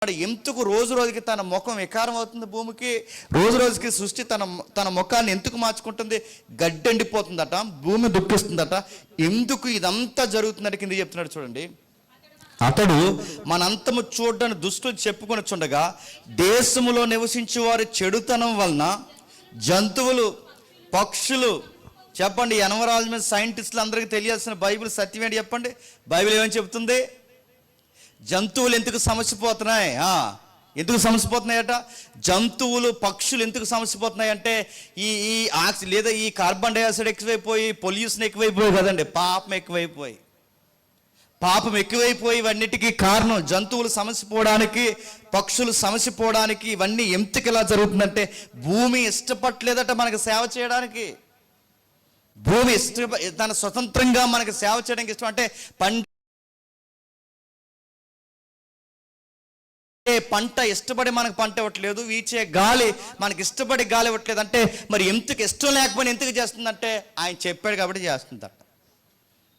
మరి ఎందుకు రోజు రోజుకి తన ముఖం వికారం అవుతుంది? భూమికి రోజు రోజుకి సృష్టి తన ముఖాన్ని ఎందుకు మార్చుకుంటుంది? గడ్డెండిపోతుందట, భూమి దుఃఖిస్తుందట. ఎందుకు ఇదంతా జరుగుతుందని కింద చెప్తున్నాడు చూడండి. అతడు మనంతము చూడని దుష్టులు చెప్పుకొని చుండగా దేశములో నివసించే వారి చెడుతనం వలన జంతువులు, పక్షులు, చెప్పండి, ఎనమరాజు మీద సైంటిస్టులు అందరికీ తెలియాల్సిన బైబిల్ సత్యం ఏంటి చెప్పండి? బైబిల్ ఏమని చెప్తుంది? జంతువులు ఎందుకు సమసిపోతున్నాయి? ఎందుకు సమసిపోతున్నాయట? జంతువులు, పక్షులు ఎందుకు సమసిపోతున్నాయి అంటే లేదా ఈ కార్బన్ డైఆక్సైడ్ ఎక్కువైపోయి, పొల్యూషన్ ఎక్కువైపోయి కదండి, పాపం ఎక్కువైపోయి ఇవన్నిటికీ కారణం జంతువులు సమసిపోవడానికి, పక్షులు సమసిపోవడానికి. ఇవన్నీ ఎందుకు ఇలా జరుగుతుందంటే భూమి ఇష్టపడలేదట మనకు సేవ చేయడానికి. భూమి తన స్వతంత్రంగా మనకు సేవ చేయడానికి ఇష్టం. అంటే పంట ఇష్టపడి మనకు పంట ఇవ్వట్లేదు, వీచే గాలి మనకి ఇష్టపడి గాలి ఇవ్వట్లేదు. అంటే మరి ఎందుకు ఇష్టం లేకపోయినా ఎందుకు చేస్తుందంటే ఆయన చెప్పాడు కాబట్టి చేస్తుందట.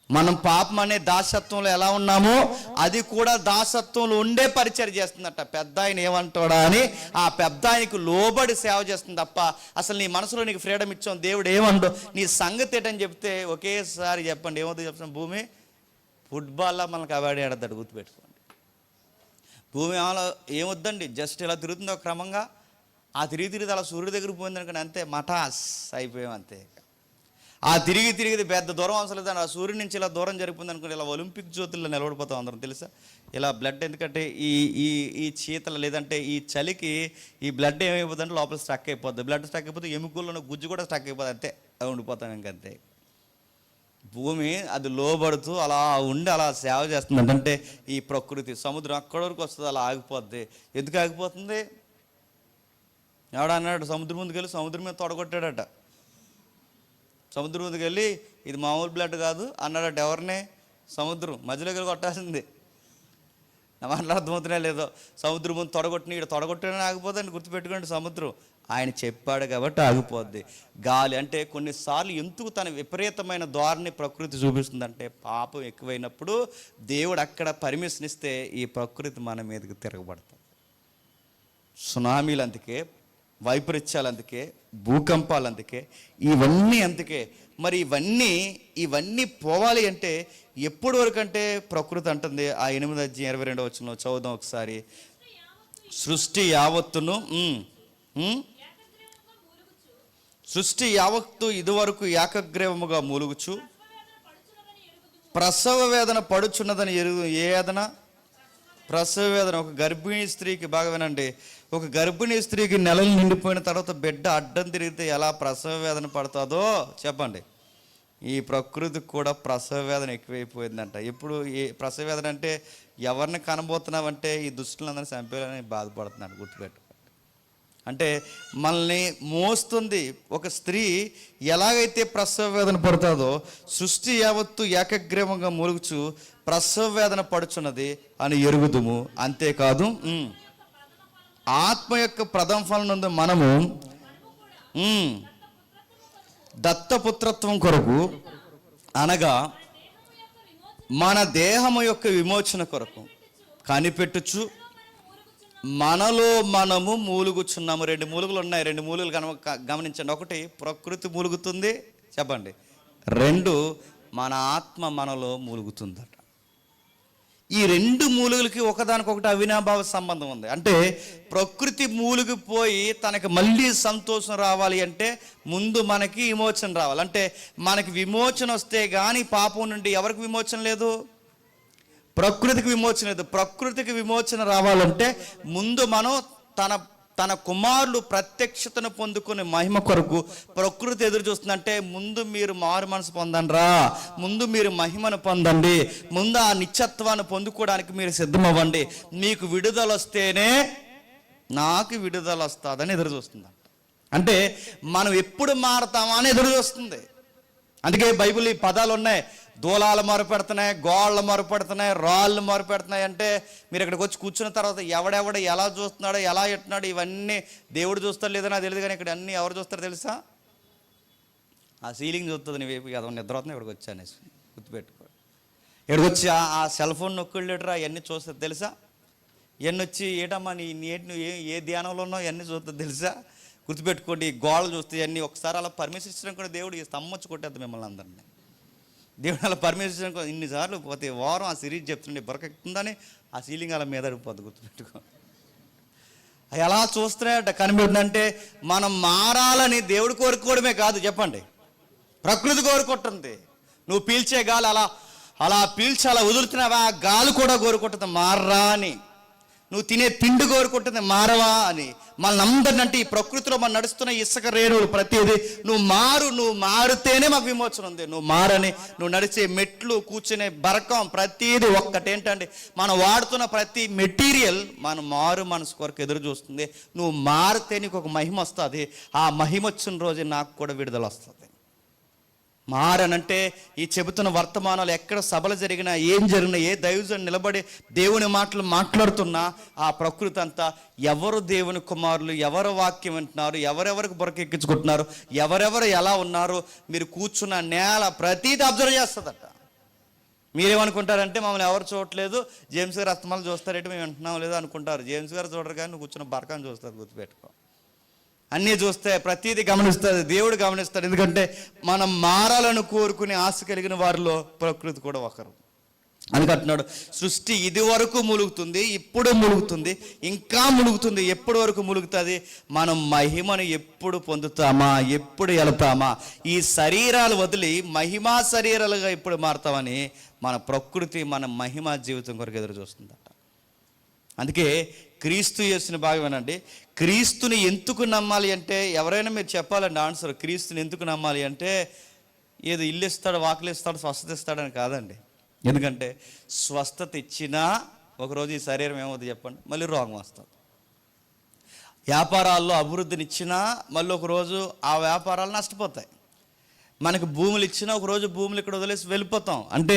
మనం పాపం అనే దాసత్వంలో ఎలా ఉన్నామో అది కూడా దాసత్వంలో ఉండే పరిచయం చేస్తుందట. పెద్ద ఆయన ఏమంటాడా అని ఆ పెద్ద ఆయనకు లోబడి సేవ చేస్తుంది తప్ప అసలు నీ మనసులో నీకు ఫ్రీడమ్ ఇచ్చాం, దేవుడు ఏమండో నీ సంగతి ఏంటని చెప్తే ఒకేసారి చెప్పండి ఏమవుతుందో చెప్తాం. భూమి ఫుట్బాల్లా మనకు అవార్డు ఆడద్దాడు, గుర్తుపెట్టుకోండి. భూమి ఏమొద్దండి, జస్ట్ ఇలా తిరుగుతుందో క్రమంగా. ఆ తిరిగి అలా సూర్యుడి దగ్గర పోయింది అనుకోండి, అంతే మటాస్ అయిపోయాం అంతే. ఆ తిరిగి పెద్ద దూరం అవసరం లేదండి. ఆ సూర్యుడి నుంచి ఇలా దూరం జరిగిపోయింది అనుకోండి, ఇలా ఒలింపిక్ జ్యోతుల్లో నిలబడిపోతాం అందరం, తెలుసా? ఇలా బ్లడ్, ఎందుకంటే ఈ శీతల లేదంటే ఈ చలికి ఈ బ్లడ్ ఏమైపోతుందంటే లోపల స్టక్ అయిపోద్ది. బ్లడ్ స్టక్ అయిపోతే ఎముకల్లో గుజ్జు కూడా స్టక్ అయిపోతుంది, అంతే ఉండిపోతాం ఇంకంతే. భూమి అది లోబడుతూ అలా ఉండి అలా సేవ చేస్తుంది. అంటే ఈ ప్రకృతి, సముద్రం అక్కడి వరకు వస్తుంది, అలా ఆగిపోద్ది. ఎందుకు ఆగిపోతుంది? ఎవడన్నాడు సముద్రం ముందుకు వెళ్ళి సముద్రం మీద తొడగొట్టాడట. సముద్రం ముందుకు వెళ్ళి ఇది మామూలు బ్లడ్ కాదు అన్నాడట. ఎవరిని? సముద్రం మధ్యలోకి వెళ్ళి కొట్టాల్సింది. నా మాటలు అర్థమవుతున్నా లేదో? సముద్రం ముందు తొడగొట్టిన ఇక్కడ తొడగొట్టని ఆగిపోద్దండి, గుర్తుపెట్టుకోండి. సముద్రం ఆయన చెప్పాడు కాబట్టి ఆగిపోద్ది. గాలి అంటే కొన్నిసార్లు ఎందుకు తన విపరీతమైన ధోరణి ప్రకృతి చూపిస్తుందంటే పాపం ఎక్కువైనప్పుడు దేవుడు అక్కడ పర్మిషన్ ఇస్తే ఈ ప్రకృతి మన మీదకి తిరగబడుతుంది. సునామీలు అందుకే, వైపరీత్యాలు అందుకే, భూకంపాలు అందుకే, ఇవన్నీ అందుకే. మరి ఇవన్నీ పోవాలి అంటే ఎప్పటి వరకు అంటే ప్రకృతి అంటుంది ఆ 8:22 చదువుదాం ఒకసారి. సృష్టి యావత్తు ఇదివరకు ఏకగ్రీవముగా మూలుగుచు ప్రసవ వేదన పడుచున్నదని ఏ వేదన? ప్రసవ వేదన. ఒక గర్భిణీ స్త్రీకి, బాగా వినండి, ఒక గర్భిణీ స్త్రీకి నెలలు నిండిపోయిన తర్వాత బిడ్డ అడ్డం తిరిగితే ఎలా ప్రసవ వేదన పడుతుందో చెప్పండి. ఈ ప్రకృతికి కూడా ప్రసవ వేదన ఎక్కువైపోయిందంట. ఇప్పుడు ఈ ప్రసవ వేదన అంటే ఎవరిని కనబోతున్నావంటే ఈ దుష్టులందరినీ చంపేయాలని బాధపడుతున్నాడు, గుర్తుపెట్టు. అంటే మనల్ని మోస్తుంది. ఒక స్త్రీ ఎలాగైతే ప్రసవ వేదన పడుతుందో సృష్టి యావత్తు ఏకగ్రీవంగా మూలుగుచు ప్రసవ వేదన పడుచున్నది అని ఎరుగుదుము. అంతేకాదు ఆత్మ యొక్క ప్రథమ ఫలం నందు మనము దత్తపుత్రత్వం కొరకు, అనగా మన దేహము యొక్క విమోచన కొరకు కనిపెట్టుచు మనలో మనము మూలుగుచున్నాము. 2 మూలుగులు ఉన్నాయి. 2 మూలుగులు గమనించండి. ఒకటి ప్రకృతి మూలుగుతుంది, చెప్పండి. 2 మన ఆత్మ మనలో మూలుగుతుందట. ఈ 2 మూలుగులకి ఒకదానికొకటి అవినాభావ సంబంధం ఉంది. అంటే ప్రకృతి మూలుగిపోయి తనకి మళ్ళీ సంతోషం రావాలి అంటే ముందు మనకి విమోచన రావాలి. అంటే మనకి విమోచన వస్తే కానీ పాపం నుండి ఎవరికి విమోచన లేదు? ప్రకృతికి విమోచన లేదు. ప్రకృతికి విమోచన రావాలంటే ముందు మనం తన కుమారులు ప్రత్యక్షతను పొందుకునే మహిమ కొరకు ప్రకృతి ఎదురు చూస్తుందంటే ముందు మీరు మారు మనసు పొందండి రా, ముందు మీరు మహిమను పొందండి, ముందు ఆ నిత్యత్వాన్ని పొందుకోవడానికి మీరు సిద్ధమవ్వండి. మీకు విడుదల వస్తేనే నాకు విడుదల వస్తుందని ఎదురు చూస్తుందంట. అంటే మనం ఎప్పుడు మారతామా అని ఎదురు చూస్తుంది. అందుకే బైబిల్ ఈ పదాలు ఉన్నాయి. దూలాలు మొరపెడుతున్నాయి, గోళ్ళు మొరపెడుతున్నాయి, రాళ్ళు మొరపెడుతున్నాయి. అంటే మీరు ఇక్కడికి వచ్చి కూర్చున్న తర్వాత ఎవడెవడ ఎలా చూస్తున్నాడో, ఎలా ఎట్టున్నాడో ఇవన్నీ దేవుడు చూస్తాడు లేదో నాకు తెలియదు, కానీ ఇక్కడ అన్నీ ఎవరు చూస్తారో తెలుసా? ఆ సీలింగ్ చూస్తుంది. నీవేపు కదా నిద్ర అవుతుంది, ఇక్కడికి వచ్చాను, గుర్తుపెట్టుకో. ఇక్కడికి వచ్చి ఆ సెల్ ఫోన్ నొక్కుళ్ళేటరా అవన్నీ చూస్తుంది తెలుసా? ఇవన్నీ వచ్చి ఏటమ్మా నువ్వు ఏ ధ్యానంలో ఉన్నావు ఇవన్నీ చూద్దాం తెలుసా. గుర్తుపెట్టుకోండి, గోడలు చూస్తే ఇవన్నీ ఒకసారి అలా పర్మిషన్ ఇచ్చడం కూడా దేవుడు స్తంభొచ్చి కొట్టేద్దాం మిమ్మల్ని అందరినీ. దేవుడు అలా పర్మిషన్ ఇన్నిసార్లు పోతే వారం ఆ సిరీస్ చెప్తుండే బొరకెక్కుతుందని ఆ సీలింగ్ అలా మీద అడిగిపోద్ది. గుర్తుపెట్టుకో, ఎలా చూస్తున్నాయట కనిపెట్టిందంటే మనం మారాలని దేవుడు కోరుకోవడమే కాదు, చెప్పండి, ప్రకృతి కోరుకుంటుంది. నువ్వు పీల్చే గాలి అలా అలా పీల్చి అలా వదులుతున్నావా, గాలి కూడా కోరుకుంటుంది మారరా అని. నువ్వు తినే తిండి కోరుకుంటుంది మారవా అని. మనల్ని అందరినీ అంటే ఈ ప్రకృతిలో మనం నడుస్తున్న ఇసుక రేణువులు ప్రతిదీ నువ్వు మారితేనే మాకు విమోచన ఉంది. నువ్వు మారని, నువ్వు నడిచే మెట్లు, కూర్చునే బరకం ప్రతిదీ ఒక్కటేంటండి, మనం వాడుతున్న ప్రతి మెటీరియల్ మన మారు మనసు కొరకు ఎదురు చూస్తుంది. నువ్వు మారితే నీకు ఒక మహిమ వస్తుంది. ఆ మహిమ వచ్చిన రోజు నాకు కూడా విడుదల వస్తుంది. మారనంటే ఈ చెబుతున్న వర్తమానాలు ఎక్కడ సభలు జరిగినా, ఏం జరిగినా, ఏ దైవజనుడు నిలబడి దేవుని మాటలు మాట్లాడుతున్నా ఆ ప్రకృతి అంతా ఎవరు దేవుని కుమారులు, ఎవరు వాక్యం వింటున్నారు, ఎవరెవరికి బొరకెక్కించుకుంటున్నారు, ఎవరెవరు ఎలా ఉన్నారు, మీరు కూర్చున్న నేల ప్రతిదీ అబ్జర్వ్ చేస్తుందట. మీరేమనుకుంటారంటే మమ్మల్ని ఎవరు చూడట్లేదు, జేమ్స్ గారు అస్తమాలు చూస్తారంటే మేము వింటున్నాం లేదు అనుకుంటారు. జేమ్స్ గారు చూడరు కానీ నువ్వు కూర్చున్న బరకాన్ని చూస్తారు. గుర్తుపెట్టుకో, అన్నీ చూస్తే ప్రతిదీ గమనిస్తుంది, దేవుడు గమనిస్తాడు. ఎందుకంటే మనం మారాలను కోరుకునే ఆశ కలిగిన వారిలో ప్రకృతి కూడా ఒకరు. అందుకంటున్నాడు, సృష్టి ఇది వరకు ములుగుతుంది, ఇప్పుడు ములుగుతుంది, ఇంకా ములుగుతుంది. ఎప్పటి వరకు ములుగుతుంది? మనం మహిమను ఎప్పుడు పొందుతామా, ఎప్పుడు వెళతామా, ఈ శరీరాలు వదిలి మహిమా శరీరాలుగా ఎప్పుడు మారుతామని మన ప్రకృతి మన మహిమా జీవితం కొరకు ఎదురు చూస్తుందట. అందుకే క్రీస్తు యేసుని బాగా వినండి. క్రీస్తుని ఎందుకు నమ్మాలి అంటే, ఎవరైనా మీరు చెప్పాలండి ఆన్సర్. క్రీస్తుని ఎందుకు నమ్మాలి అంటే ఏదో ఇల్లు ఇస్తాడు, వాకిలు ఇస్తాడు, స్వస్థత ఇస్తాడని కాదండి. ఎందుకంటే స్వస్థత ఇచ్చినా ఒకరోజు ఈ శరీరం ఏమవుతుంది చెప్పండి, మళ్ళీ రోగం వస్తుంది. వ్యాపారాల్లో అభివృద్ధినిచ్చినా మళ్ళీ ఒకరోజు ఆ వ్యాపారాలు నష్టపోతాయి. మనకి భూములు ఇచ్చినా ఒకరోజు భూములు ఇక్కడ వదిలేసి వెళ్ళిపోతాం. అంటే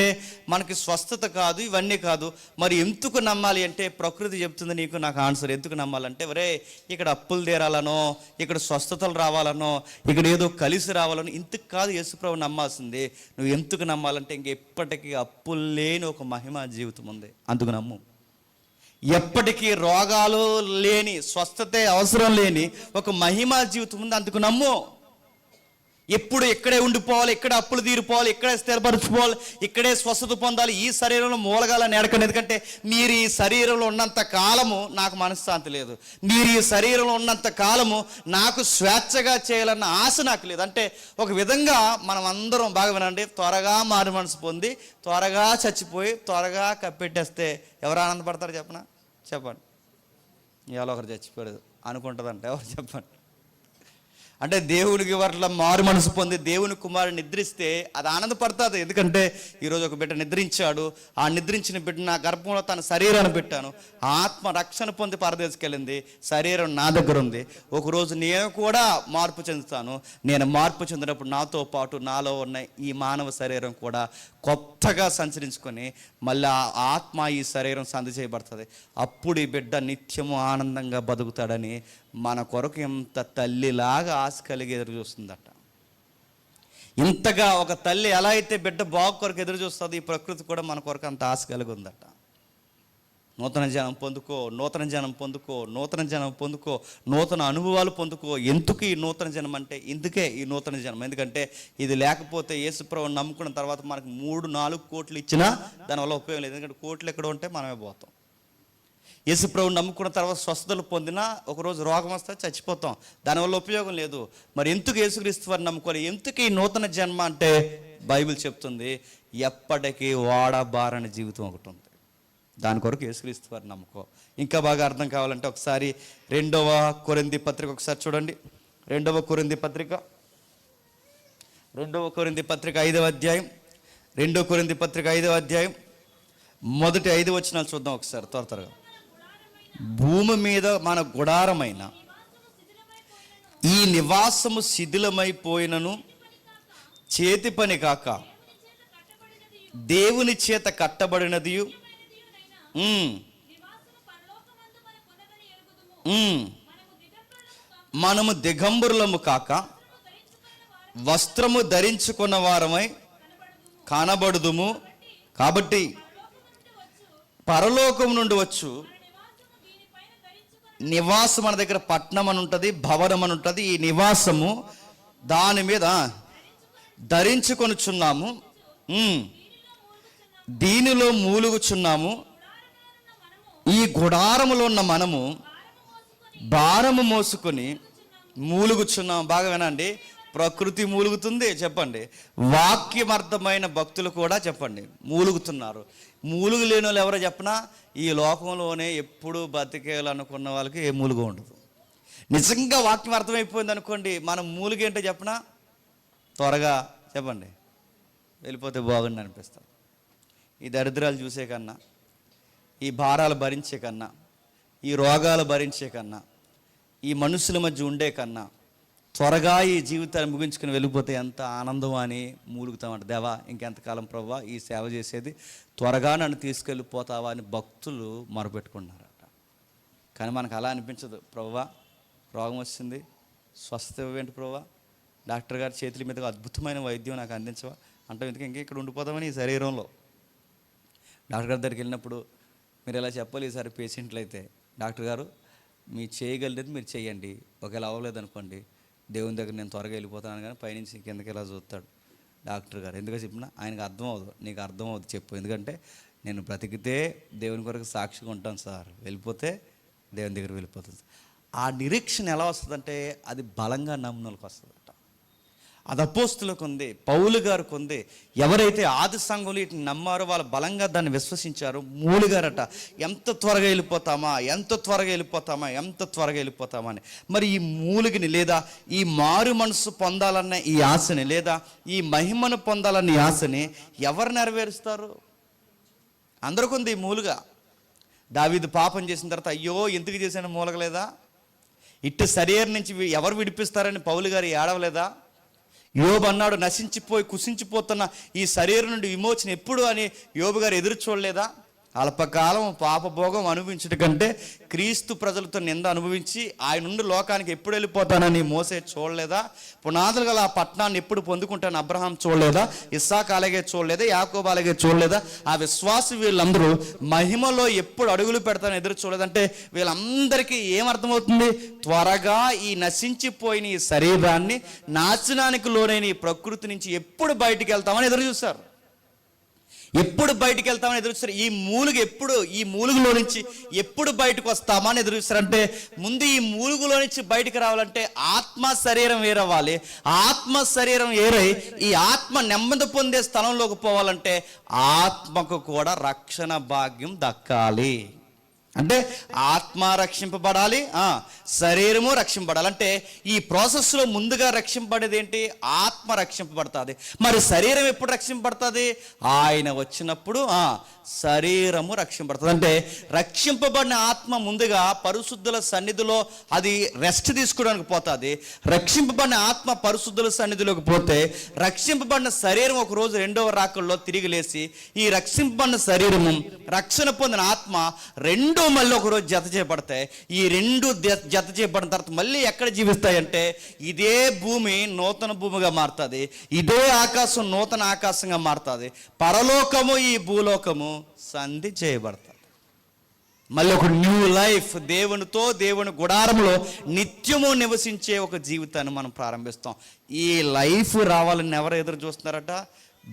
మనకి స్వస్థత కాదు, ఇవన్నీ కాదు. మరి ఎందుకు నమ్మాలి అంటే ప్రకృతి చెప్తుంది నీకు నాకు ఆన్సర్. ఎందుకు నమ్మాలంటే, ఒరే ఇక్కడ అప్పులు తీరాలనో, ఇక్కడ స్వస్థతలు రావాలనో, ఇక్కడ ఏదో కలిసి రావాలనో ఇంతకు కాదు యేసుప్రభు నమ్మాల్సింది. నువ్వు ఎందుకు నమ్మాలంటే ఇంకెప్పటికీ అప్పులు లేని ఒక మహిమ జీవితం ఉంది, అందుకు నమ్ము. ఎప్పటికీ రోగాలు లేని, స్వస్థతే అవసరం లేని ఒక మహిమ జీవితం ఉంది, అందుకు నమ్ము. ఎప్పుడు ఇక్కడే ఉండిపోవాలి, ఇక్కడే అప్పులు తీరిపోవాలి, ఇక్కడే స్థిరపరచుకోవాలి, ఇక్కడే స్వస్థత పొందాలి, ఈ శరీరంలో మూలగాలని ఎడకండి. ఎందుకంటే మీరు ఈ శరీరంలో ఉన్నంత కాలము నాకు మనశ్శాంతి లేదు, మీరు ఈ శరీరంలో ఉన్నంత కాలము నాకు స్వేచ్ఛగా చేయాలన్న ఆశ నాకు లేదు. అంటే ఒక విధంగా మనం అందరం బాగా వినండి, త్వరగా మారు మనసు పొంది త్వరగా చచ్చిపోయి త్వరగా కప్పెట్టేస్తే ఎవరు ఆనందపడతారు చెప్పండి. ఇవాళ ఒకరు చచ్చిపోయాడు అనుకుంటుందంట, ఎవరు చెప్పండి. అంటే దేవునికి వర్ల మారు మనసు పొంది దేవుని కుమారుడు నిద్రిస్తే అది ఆనందపడుతుంది. ఎందుకంటే ఈరోజు ఒక బిడ్డ నిద్రించాడు, ఆ నిద్రించిన బిడ్డ నా గర్భంలో తన శరీరాన్ని పెట్టాను, ఆత్మ రక్షణ పొంది పరదేశకెళ్ళింది, శరీరం నా దగ్గర ఉంది. ఒకరోజు నేను కూడా మార్పు చెందుతాను. నేను మార్పు చెందినప్పుడు నాతో పాటు నాలో ఉన్న ఈ మానవ శరీరం కూడా కొత్తగా సంచరించుకొని మళ్ళీ ఆ ఆత్మ ఈ శరీరం సంధి చేయబడుతుంది. అప్పుడు ఈ బిడ్డ నిత్యము ఆనందంగా బతుకుతాడని మన కొరకు ఎంత తల్లిలాగా ఆశ కలిగి ఎదురు చూస్తుందట. ఇంతగా ఒక తల్లి ఎలా అయితే బిడ్డ బాగు కొరకు ఎదురు చూస్తుంది, ఈ ప్రకృతి కూడా మన కొరకు అంత ఆశ కలిగి ఉందట. నూతన జనం పొందుకో, నూతన జనం పొందుకో, నూతన జనం పొందుకో, నూతన అనుభవాలు పొందుకో. ఎందుకు ఈ నూతన జనం అంటే ఇందుకే ఈ నూతన జనం. ఎందుకంటే ఇది లేకపోతే యేసుప్రభువుని నమ్ముకున్న తర్వాత మనకు 3-4 కోట్లు ఇచ్చినా దానివల్ల ఉపయోగం లేదు. ఎందుకంటే కోట్లు ఎక్కడ ఉంటే మనమే పోతాం. యేసుప్రభువుని నమ్ముకున్న తర్వాత స్వస్థతలు పొందినా ఒకరోజు రోగం వస్తే చచ్చిపోతాం, దానివల్ల ఉపయోగం లేదు. మరి ఎందుకు యేసుక్రీస్తు వారిని నమ్ముకోవాలి? ఎందుకు ఈ నూతన జన్మ అంటే బైబిల్ చెప్తుంది ఎప్పటికీ వాడబారని జీవితం ఒకటి ఉంది, దాని కొరకు యేసుక్రీస్తు వారిని నమ్ముకో. ఇంకా బాగా అర్థం కావాలంటే ఒకసారి 2వ కొరింథీ పత్రిక ఒకసారి చూడండి. 2వ కొరింథీ పత్రిక 5వ అధ్యాయం, 2వ కొరింథీ పత్రిక 5వ అధ్యాయం మొదటి 5 వచనాలు చూద్దాం ఒకసారి త్వరగా. భూమి మీద మన గుడారమైన ఈ నివాసము శిథిలమైపోయినను చేతి పని కాక దేవుని చేత కట్టబడినది, మనము దిగంబరులము కాక వస్త్రము ధరించుకున్న వారమై కనబడుదుము. కాబట్టి పరలోకం నుండి వచ్చు నివాసం మన దగ్గర పట్నం అని ఉంటుంది, భవనం అని ఉంటుంది. ఈ నివాసము దాని మీద ధరించుకొనుచున్నాము, దీనిలో మూలుగుచున్నాము. ఈ గుడారములో ఉన్న మనము భారము మోసుకొని మూలుగుచున్నాం. బాగా వినండి, ప్రకృతి మూలుగుతుంది చెప్పండి, వాక్యమర్థమైన భక్తులు కూడా చెప్పండి మూలుగుతున్నారు. మూలుగు లేని వాళ్ళు ఎవరో చెప్పనా, ఈ లోకంలోనే ఎప్పుడు బతికేయాలనుకున్న వాళ్ళకి ఏ మూలుగు ఉండదు. నిజంగా వాక్యం అర్థమైపోయింది అనుకోండి, మనం మూలుగేంటో చెప్పనా, త్వరగా చెప్పండి వెళ్ళిపోతే బాగుండి అనిపిస్తాం. ఈ దరిద్రాలు చూసే కన్నా, ఈ భారాలు భరించే కన్నా, ఈ రోగాలు భరించే కన్నా, ఈ మనుషుల మధ్య ఉండే కన్నా త్వరగా ఈ జీవితాన్ని ముగించుకుని వెళ్ళిపోతే ఎంత ఆనందం అని మూలుగుతామంట. దేవా ఇంకెంతకాలం ప్రభువా ఈ సేవ చేసేది, త్వరగా నన్ను తీసుకెళ్ళిపోతావా అని భక్తులు మొరపెట్టుకున్నారట. కానీ మనకు అలా అనిపించదు. ప్రభువా రోగం వచ్చింది, స్వస్థత ఇవ్వేంటి ప్రభువా, డాక్టర్ గారి చేతుల మీదుగా అద్భుతమైన వైద్యం నాకు అందించవా అంటే ఎందుకు ఇంకా ఇక్కడ ఉండిపోతామని ఈ శరీరంలో. డాక్టర్ గారి దగ్గరికి వెళ్ళినప్పుడు మీరు ఎలా చెప్పాలి, ఈసారి పేషెంట్లు అయితే, డాక్టర్ గారు మీరు చేయగలిగేది మీరు చేయండి, ఒకవేళ అవ్వలేదు అనుకోండి దేవుని దగ్గర నేను త్వరగా వెళ్ళిపోతాను కానీ పైనుంచి కిందకి ఇలా చూస్తాడు డాక్టర్ గారు. ఎందుకో చెప్పినా ఆయనకు అర్థం అవ్వదు, నీకు అర్థం అవ్వదు చెప్పు, ఎందుకంటే నేను బ్రతికితే దేవుని కొరకు సాక్షిగా ఉంటాను సార్, వెళ్ళిపోతే దేవుని దగ్గర వెళ్ళిపోతుంది. ఆ నిరీక్షణ ఎలా వస్తుందంటే అది బలంగా నమ్మునోళ్ళకి వస్తుందట. అది అపోస్తులకు ఉంది, పౌలు గారికి ఉంది. ఎవరైతే ఆది సంఘంలో వీటిని నమ్మారో వాళ్ళు బలంగా దాన్ని విశ్వసించారు. మూలుగారట, ఎంత త్వరగా వెళ్ళిపోతామా, ఎంత త్వరగా వెళ్ళిపోతామా, ఎంత త్వరగా వెళ్ళిపోతామా అని. మరి ఈ మూలుగిని లేదా ఈ మారు మనసు పొందాలన్న ఈ ఆశని లేదా ఈ మహిమను పొందాలన్న ఈ ఆశని ఎవరు నెరవేరుస్తారు? అందరికీ ఉంది ఈ మూలుగా. దావీదు పాపం చేసిన తర్వాత అయ్యో ఎందుకు చేశాను మూలగలేదా, ఇట్టు శరీరం నుంచి ఎవరు విడిపిస్తారని పౌలు గారు ఏడవలేదా? యోబు అన్నాడు, నశించిపోయి కుసించిపోతున్న ఈ శరీరం నుండి విమోచన ఎప్పుడు అని యోబు గారు ఎదురు చూడలేదా? అల్పకాలం పాపభోగం అనుభవించడం కంటే క్రీస్తు ప్రజలతో నింద అనుభవించి ఆయన నుండి లోకానికి ఎప్పుడు వెళ్ళిపోతానని మోసే చూడలేదా? పునాదులు గల ఆ పట్టణాన్ని ఎప్పుడు పొందుకుంటాను అబ్రహాం చూడలేదా? ఇస్సాకు అలాగే చూడలేదా? యాకోబు అలాగే చూడలేదా? ఆ విశ్వాసి వీళ్ళందరూ మహిమలో ఎప్పుడు అడుగులు పెడతానని ఎదురు చూడలేదంటే వీళ్ళందరికీ ఏమర్థమవుతుంది? త్వరగా ఈ నశించిపోయిన ఈ శరీరాన్ని, నాశనానికి లోనైన ఈ ప్రకృతి నుంచి ఎప్పుడు బయటికి వెళ్తామని ఎదురు చూస్తారు. ఎప్పుడు బయటికి వెళ్తామని ఎదురు చూస్తారు. ఈ మూలుగులో నుంచి ఎప్పుడు బయటకు వస్తామని ఎదురు చూస్తారంటే ముందు ఈ మూలుగులో నుంచి బయటికి రావాలంటే ఆత్మ శరీరం వేరవ్వాలి. ఆత్మ శరీరం ఏరై ఈ ఆత్మ నెమ్మది పొందే స్థలంలోకి పోవాలంటే ఆత్మకు కూడా రక్షణ భాగ్యం దక్కాలి. అంటే ఆత్మ రక్షింపబడాలి, శరీరము రక్షింపబడాలి. అంటే ఈ ప్రాసెస్లో ముందుగా రక్షింపబడేది ఏంటి? ఆత్మ రక్షింపబడుతుంది. మరి శరీరం ఎప్పుడు రక్షింపబడుతుంది? ఆయన వచ్చినప్పుడు శరీరము రక్షింపబడుతుంది. అంటే రక్షింపబడిన ఆత్మ ముందుగా పరిశుద్ధుల సన్నిధిలో అది రెస్ట్ తీసుకోవడానికి పోతుంది. రక్షింపబడిన ఆత్మ పరిశుద్ధుల సన్నిధిలోకి పోతే రక్షింపబడిన శరీరం ఒక రోజు రెండవ రాకల్లో తిరిగి లేచి ఈ రక్షింపబడిన శరీరము, రక్షణ పొందిన ఆత్మ రెండో మళ్ళీ ఒకరోజు జత చేయబడతాయి. ఈ రెండు జత చేయబడిన తర్వాత మళ్ళీ ఎక్కడ జీవిస్తాయంటే ఇదే భూమి నూతన భూమిగా మారుతుంది, ఇదే ఆకాశం నూతన ఆకాశంగా మారుతుంది. పరలోకము ఈ భూలోకము సంధి చేయబడతాయి. మళ్ళీ ఒక న్యూ లైఫ్, దేవునితో దేవుని గుడారంలో నిత్యము నివసించే ఒక జీవితాన్ని మనం ప్రారంభిస్తాం. ఈ లైఫ్ రావాలని ఎవరు ఎదురు చూస్తున్నారట?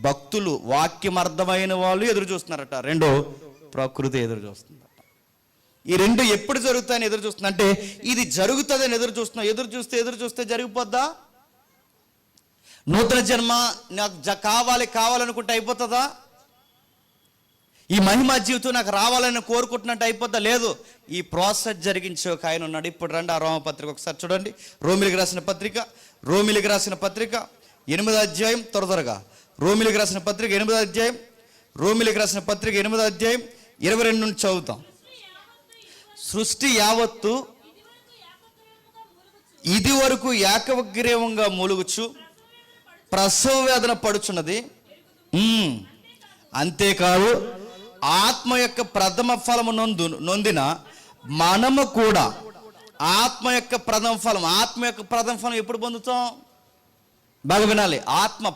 భక్తులు, వాక్యం అర్థమైన వాళ్ళు ఎదురు చూస్తున్నారట. రెండో ప్రకృతి ఎదురు చూస్తుందట. ఈ రెండు ఎప్పుడు జరుగుతాయని ఎదురు చూస్తుంది అంటే ఇది జరుగుతుందని ఎదురు చూస్తున్నాం. ఎదురు చూస్తే జరిగిపోద్దా? నూతన జన్మ నాకు కావాలనుకుంటే అయిపోతుందా? ఈ మహిమ జీవితం నాకు రావాలని కోరుకుంటున్నట్టు అయిపోద్దా? లేదు. ఈ ప్రాసెస్ జరిగించే ఒక ఆయన ఉన్నాడు. ఇప్పుడు రండి ఆ రోమపత్రిక ఒకసారి చూడండి. రోమిలికి రాసిన పత్రిక 8వ అధ్యాయం, త్వరగా రోమిలికి రాసిన పత్రిక 8వ అధ్యాయం, 8వ అధ్యాయం 22 నుంచి చదువుతాం. సృష్టి యావత్తు ఇది వరకు ఏకగ్రీవంగా మూలుగుచు ప్రసవ వేదన పడుచున్నది. అంతేకాదు ఆత్మ యొక్క ప్రథమ ఫలము నొందిన మనము కూడా ఆత్మ యొక్క ప్రథమ ఫలం ఎప్పుడు పొందుతాం? బాగా వినాలి.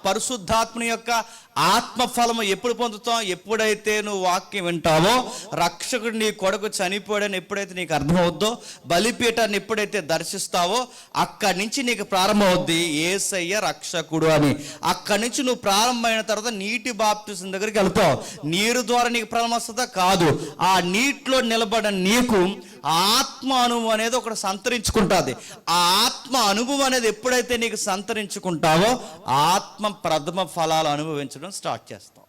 పరిశుద్ధాత్మని యొక్క ఆత్మఫలము ఎప్పుడు పొందుతాం? ఎప్పుడైతే నువ్వు వాక్యం వింటావో, రక్షకుడు నీ కొడుకు చనిపోయాడని ఎప్పుడైతే నీకు అర్థమవుద్దో, బలిపీఠాన్ని ఎప్పుడైతే దర్శిస్తావో, అక్కడి నుంచి నీకు ప్రారంభమవుద్ది యేసయ్య రక్షకుడు అని. అక్కడి నుంచి నువ్వు ప్రారంభమైన తర్వాత నీటి బాప్తిసం దగ్గరికి వెళ్తావు. నీరు ద్వారా నీకు ప్రారంభం వస్తుందా? కాదు. ఆ నీటిలో నిలబడిన నీకు ఆత్మ అనుభవం అనేది ఒకటి సంతరించుకుంటుంది. ఆ ఆత్మ అనుభవం అనేది ఎప్పుడైతే నీకు సంతరించుకుంటావో, ఆత్మ ప్రథమ ఫలాలు అనుభవించడం స్టార్ట్ చేస్తాం.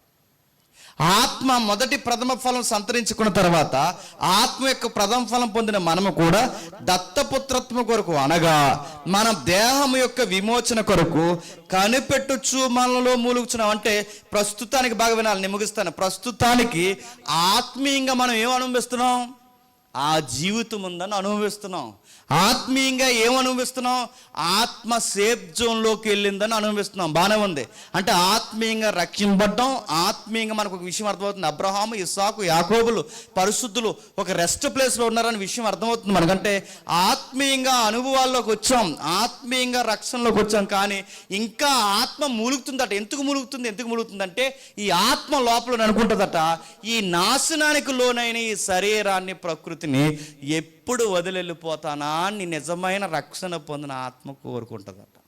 ఆత్మ మొదటి ప్రథమ ఫలం సంతరించుకున్న తర్వాత, ఆత్మ యొక్క ప్రథమ ఫలం పొందిన మనము కూడా దత్తపుత్రత్వం కొరకు, అనగా మన దేహం యొక్క విమోచన కొరకు కనిపెట్టుచు మనలో మూలుగుచున్నాం. అంటే ప్రస్తుతానికి బాగా వినాలి, నేను ముగిస్తాను. ప్రస్తుతానికి ఆత్మీయంగా మనం ఏం అనుభవిస్తున్నాం? ఆ జీవితం ఉందని అనుభవిస్తున్నాం. ఆత్మీయంగా ఏం అనుభవిస్తున్నాం? ఆత్మ సేఫ్ జోన్లోకి వెళ్ళిందని అనుభవిస్తున్నాం. బాగానే ఉంది. అంటే ఆత్మీయంగా రక్షింపడ్డం, ఆత్మీయంగా మనకు ఒక విషయం అర్థమవుతుంది. అబ్రహాము, ఇస్సాకు, యాకోబులు పరిశుద్ధులు ఒక రెస్ట్ ప్లేస్లో ఉన్నారని విషయం అర్థమవుతుంది మనకంటే. ఆత్మీయంగా అనుభవాల్లోకి వచ్చాం, ఆత్మీయంగా రక్షణలోకి వచ్చాం. కానీ ఇంకా ఆత్మ మూలుగుతుందట. ఎందుకు మూలుగుతుందంటే ఈ ఆత్మ లోపల అనుకుంటుందట, ఈ నాశనానికి లోనైన ఈ శరీరాన్ని, ప్రకృతిని ఎప్పుడు వదిలిపోతానా అని నిజమైన రక్షణ పొందిన ఆత్మ కోరుకుంటుందట.